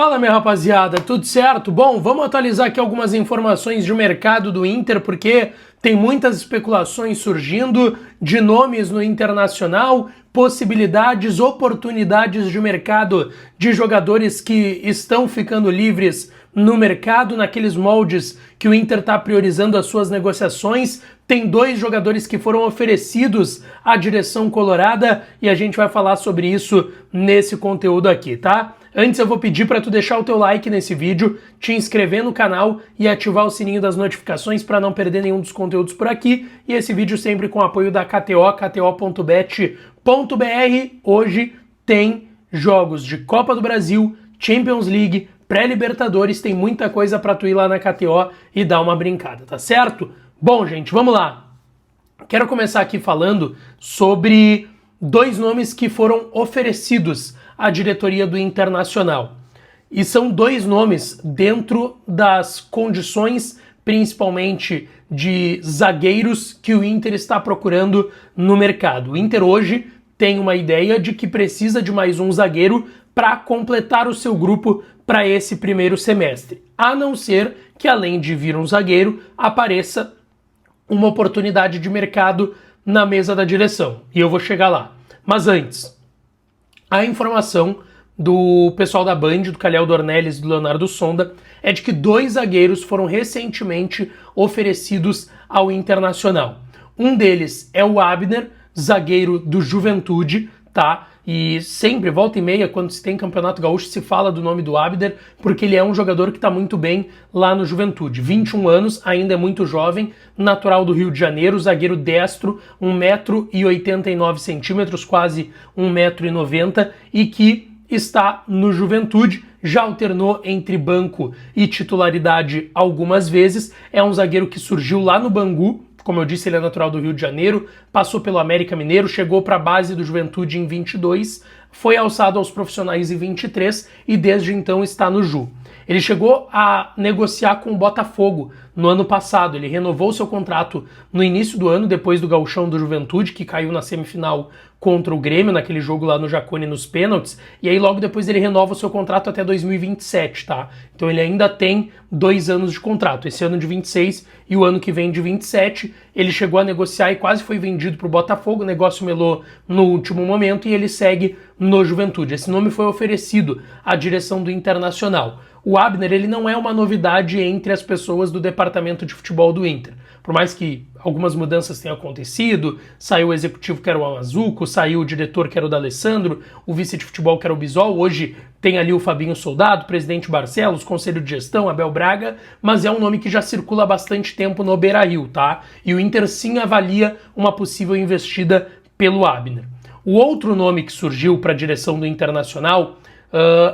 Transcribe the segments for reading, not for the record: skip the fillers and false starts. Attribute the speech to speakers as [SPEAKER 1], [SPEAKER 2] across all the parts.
[SPEAKER 1] Fala, minha rapaziada, tudo certo? Bom, vamos atualizar aqui algumas informações de mercado do Inter, porque tem muitas especulações surgindo de nomes no Internacional, possibilidades, oportunidades de mercado de jogadores que estão ficando livres no mercado, naqueles moldes que o Inter está priorizando as suas negociações. Tem 2 jogadores que foram oferecidos à direção colorada e a gente vai falar sobre isso nesse conteúdo aqui, tá? Antes eu vou pedir para tu deixar o teu like nesse vídeo, te inscrever no canal e ativar o sininho das notificações para não perder nenhum dos conteúdos por aqui. E esse vídeo sempre com o apoio da KTO, kto.bet.br. Hoje tem jogos de Copa do Brasil, Champions League, pré-Libertadores, tem muita coisa para tu ir lá na KTO e dar uma brincada, tá certo? Bom, gente, vamos lá. Quero começar aqui falando sobre 2 nomes que foram oferecidos à diretoria do Internacional. E são 2 nomes dentro das condições, principalmente de zagueiros, que o Inter está procurando no mercado. O Inter hoje tem uma ideia de que precisa de mais um zagueiro para completar o seu grupo para esse primeiro semestre. A não ser que, além de vir um zagueiro, apareça uma oportunidade de mercado na mesa da direção. E eu vou chegar lá. Mas antes, a informação do pessoal da Band, do Calhau Dornelles e do Leonardo Sonda, é de que 2 zagueiros foram recentemente oferecidos ao Internacional. Um deles é o Abner, zagueiro do Juventude, tá? E sempre, volta e meia, quando se tem Campeonato Gaúcho, se fala do nome do Abner, porque ele é um jogador que está muito bem lá no Juventude. 21 anos, ainda é muito jovem, natural do Rio de Janeiro, zagueiro destro, 1,89 m, quase 1,90 m, e que está no Juventude, já alternou entre banco e titularidade algumas vezes, é um zagueiro que surgiu lá no Bangu. Como eu disse, ele é natural do Rio de Janeiro, passou pelo América Mineiro, chegou para a base do Juventude em 22, foi alçado aos profissionais em 23 e desde então está no Ju. Ele chegou a negociar com o Botafogo no ano passado, ele renovou seu contrato no início do ano, depois do gauchão do Juventude, que caiu na semifinal contra o Grêmio, naquele jogo lá no Jacone nos pênaltis, e aí logo depois ele renova o seu contrato até 2027, tá? Então ele ainda tem 2 anos de contrato, esse ano de 26 e o ano que vem de 27, ele chegou a negociar e quase foi vendido para o Botafogo, o negócio melou no último momento e ele segue no Juventude. Esse nome foi oferecido à direção do Internacional. O Abner, ele não é uma novidade entre as pessoas do departamento de futebol do Inter. Por mais que algumas mudanças tenham acontecido, saiu o executivo que era o Amazuco, saiu o diretor que era o D'Alessandro, o vice de futebol que era o Bisol, hoje tem ali o Fabinho Soldado, o presidente Barcelos, conselho de gestão, Abel Braga, mas é um nome que já circula há bastante tempo no Beira-Rio, tá? E o Inter sim avalia uma possível investida pelo Abner. O outro nome que surgiu para a direção do Internacional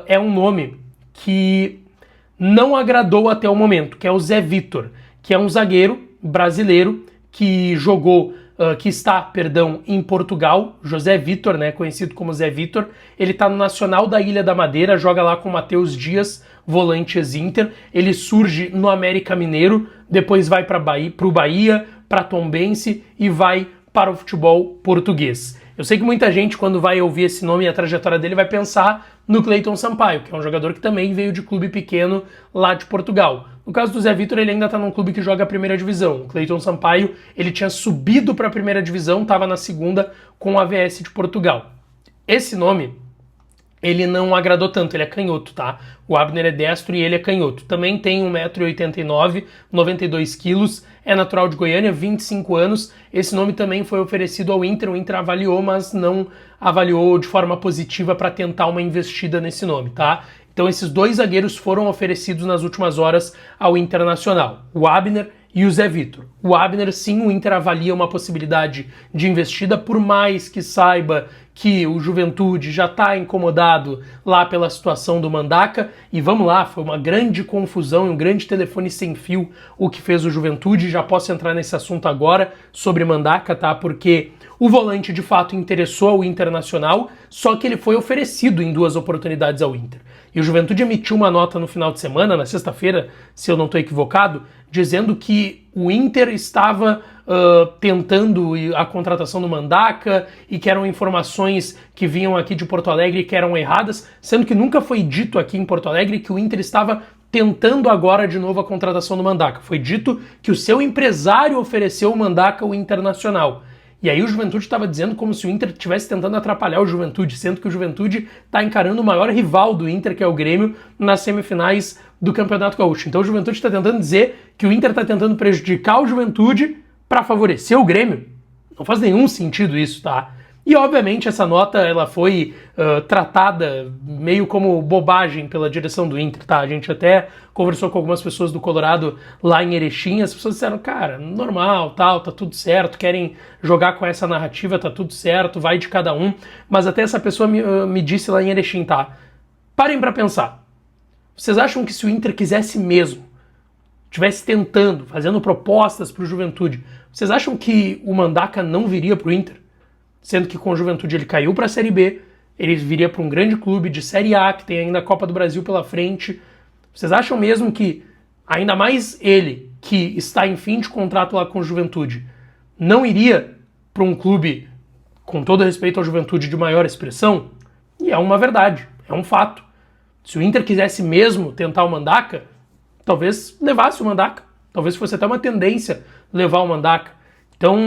[SPEAKER 1] é um nome que não agradou até o momento, que é o Zé Vitor, que é um zagueiro brasileiro que está em Portugal, José Vitor, né, conhecido como Zé Vitor. Ele está no Nacional da Ilha da Madeira, joga lá com o Matheus Dias, volante ex-Inter. Ele surge no América Mineiro, depois vai para o Bahia, para Tombense e vai para o futebol português. Eu sei que muita gente, quando vai ouvir esse nome e a trajetória dele, vai pensar no Cleiton Sampaio, que é um jogador que também veio de clube pequeno lá de Portugal. No caso do Zé Vitor, ele ainda está num clube que joga a primeira divisão. O Cleiton Sampaio, ele tinha subido para a primeira divisão, estava na segunda com o AVS de Portugal. Esse nome, ele não agradou tanto, ele é canhoto, tá? O Abner é destro e ele é canhoto. Também tem 1,89 m, 92 kg, é natural de Goiânia, 25 anos. Esse nome também foi oferecido ao Inter, o Inter avaliou, mas não avaliou de forma positiva para tentar uma investida nesse nome, tá? Então esses 2 zagueiros foram oferecidos nas últimas horas ao Internacional, o Abner e o Zé Vitor. O Abner, sim, o Inter avalia uma possibilidade de investida, por mais que saiba que o Juventude já está incomodado lá pela situação do Mandaca. E vamos lá, foi uma grande confusão e um grande telefone sem fio o que fez o Juventude. Já posso entrar nesse assunto agora sobre Mandaca, tá? Porque o volante de fato interessou ao Internacional, só que ele foi oferecido em 2 oportunidades ao Inter. E o Juventude emitiu uma nota no final de semana, na sexta-feira, se eu não estou equivocado, dizendo que o Inter estava tentando a contratação do Mandaca e que eram informações que vinham aqui de Porto Alegre que eram erradas, sendo que nunca foi dito aqui em Porto Alegre que o Inter estava tentando agora de novo a contratação do Mandaca. Foi dito que o seu empresário ofereceu o Mandaca ao Internacional. E aí o Juventude estava dizendo como se o Inter estivesse tentando atrapalhar o Juventude, sendo que o Juventude está encarando o maior rival do Inter, que é o Grêmio, nas semifinais do Campeonato Gaúcho. Então o Juventude está tentando dizer que o Inter está tentando prejudicar o Juventude para favorecer o Grêmio. Não faz nenhum sentido isso, tá? E, obviamente, essa nota ela foi tratada meio como bobagem pela direção do Inter, tá? A gente até conversou com algumas pessoas do Colorado lá em Erechim, as pessoas disseram, cara, normal, tal, tá tudo certo, querem jogar com essa narrativa, tá tudo certo, vai de cada um. Mas até essa pessoa me disse lá em Erechim, tá? Parem pra pensar. Vocês acham que se o Inter quisesse mesmo, estivesse tentando, fazendo propostas pro Juventude, vocês acham que o Mandaca não viria pro Inter? Sendo que com o Juventude ele caiu para a Série B, ele viria para um grande clube de Série A, que tem ainda a Copa do Brasil pela frente. Vocês acham mesmo que, ainda mais ele, que está em fim de contrato lá com o Juventude, não iria para um clube, com todo respeito ao Juventude, de maior expressão? E é uma verdade, é um fato. Se o Inter quisesse mesmo tentar o Mandaca, talvez levasse o Mandaca. Talvez fosse até uma tendência levar o Mandaca. Então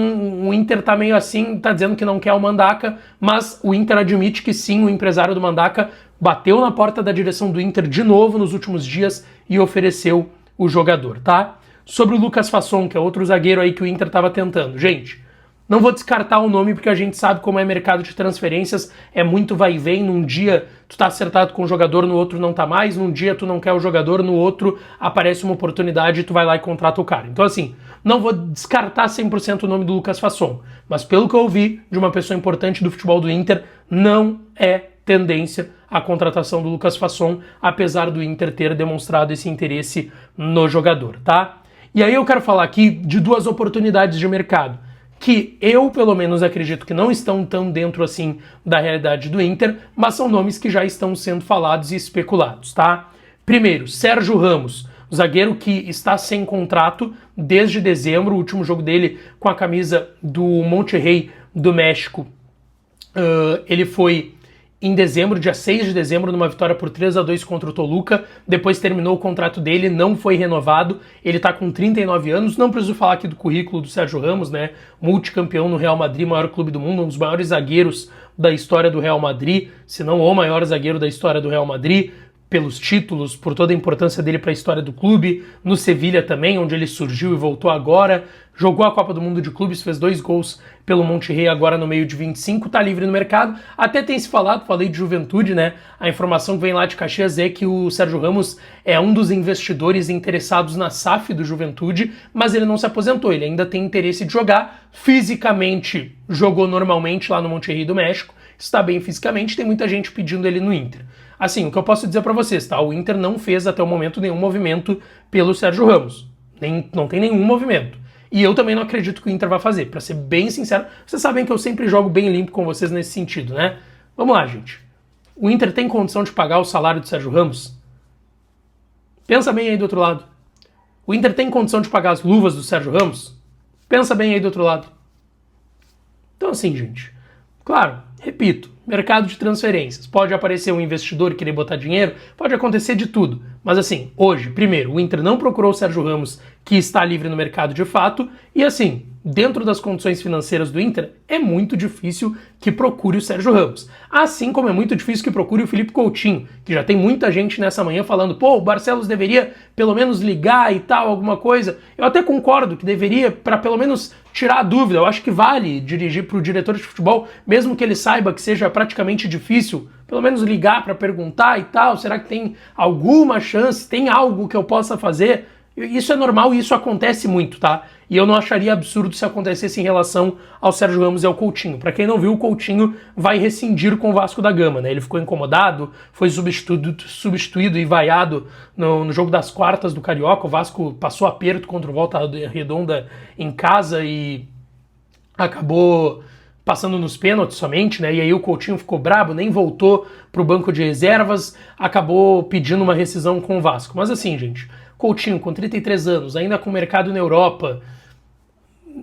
[SPEAKER 1] o Inter tá meio assim, tá dizendo que não quer o Mandaca, mas o Inter admite que sim, o empresário do Mandaca bateu na porta da direção do Inter de novo nos últimos dias e ofereceu o jogador, tá? Sobre o Lucas Fasson, que é outro zagueiro aí que o Inter tava tentando. Gente, não vou descartar o nome porque a gente sabe como é mercado de transferências, é muito vai e vem, num dia tu tá acertado com o jogador, no outro não tá mais, num dia tu não quer o jogador, no outro aparece uma oportunidade e tu vai lá e contrata o cara. Então assim, não vou descartar 100% o nome do Lucas Fasson, mas pelo que eu ouvi de uma pessoa importante do futebol do Inter, não é tendência a contratação do Lucas Fasson, apesar do Inter ter demonstrado esse interesse no jogador, tá? E aí eu quero falar aqui de duas oportunidades de mercado, que eu, pelo menos, acredito que não estão tão dentro, assim, da realidade do Inter, mas são nomes que já estão sendo falados e especulados, tá? Primeiro, Sérgio Ramos, o zagueiro que está sem contrato desde dezembro, o último jogo dele com a camisa do Monterrey do México, ele foi em dezembro, dia 6 de dezembro, numa vitória por 3-2 contra o Toluca. Depois terminou o contrato dele, não foi renovado. Ele tá com 39 anos. Não preciso falar aqui do currículo do Sérgio Ramos, né? Multicampeão no Real Madrid, maior clube do mundo, um dos maiores zagueiros da história do Real Madrid, se não o maior zagueiro da história do Real Madrid, pelos títulos, por toda a importância dele para a história do clube. No Sevilha também, onde ele surgiu e voltou agora. Jogou a Copa do Mundo de Clubes, fez 2 gols pelo Monterrey agora no meio de 25, tá livre no mercado. Até tem se falado, falei de Juventude, né? A informação que vem lá de Caxias é que o Sérgio Ramos é um dos investidores interessados na SAF do Juventude, mas ele não se aposentou, ele ainda tem interesse de jogar. Fisicamente, jogou normalmente lá no Monterrey do México, está bem fisicamente, tem muita gente pedindo ele no Inter. Assim, o que eu posso dizer para vocês, tá? O Inter não fez até o momento nenhum movimento pelo Sérgio Ramos. Não tem nenhum movimento. E eu também não acredito que o Inter vai fazer. Para ser bem sincero, vocês sabem que eu sempre jogo bem limpo com vocês nesse sentido, né? Vamos lá, gente. O Inter tem condição de pagar o salário do Sérgio Ramos? Pensa bem aí do outro lado. O Inter tem condição de pagar as luvas do Sérgio Ramos? Pensa bem aí do outro lado. Então assim, gente, claro, repito, mercado de transferências. Pode aparecer um investidor e querer botar dinheiro, pode acontecer de tudo. Mas assim, hoje, primeiro, o Inter não procurou o Sérgio Ramos, que está livre no mercado de fato, e assim, dentro das condições financeiras do Inter, é muito difícil que procure o Sérgio Ramos. Assim como é muito difícil que procure o Felipe Coutinho, que já tem muita gente nessa manhã falando, pô, o Barcelos deveria pelo menos ligar e tal, alguma coisa. Eu até concordo que deveria, para pelo menos tirar a dúvida. Eu acho que vale dirigir para o diretor de futebol, mesmo que ele saiba que seja praticamente difícil, pelo menos ligar para perguntar e tal, será que tem alguma chance, tem algo que eu possa fazer? Isso é normal e isso acontece muito, tá? E eu não acharia absurdo se acontecesse em relação ao Sérgio Ramos e ao Coutinho. Para quem não viu, o Coutinho vai rescindir com o Vasco da Gama, né? Ele ficou incomodado, foi substituído e vaiado no jogo das quartas do Carioca. O Vasco passou aperto contra o Volta Redonda em casa e acabou passando nos pênaltis somente, né? E aí o Coutinho ficou brabo, nem voltou pro banco de reservas, acabou pedindo uma rescisão com o Vasco. Mas assim, gente, Coutinho com 33 anos, ainda com mercado na Europa,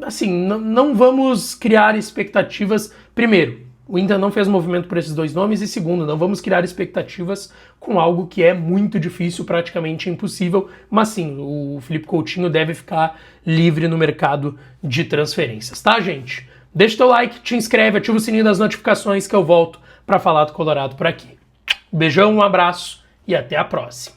[SPEAKER 1] assim, não vamos criar expectativas. Primeiro, o Inter não fez movimento por esses dois nomes, e segundo, não vamos criar expectativas com algo que é muito difícil, praticamente impossível, mas sim, o Philippe Coutinho deve ficar livre no mercado de transferências, tá, gente? Deixa o teu like, te inscreve, ativa o sininho das notificações que eu volto para falar do Colorado por aqui. Beijão, um abraço e até a próxima.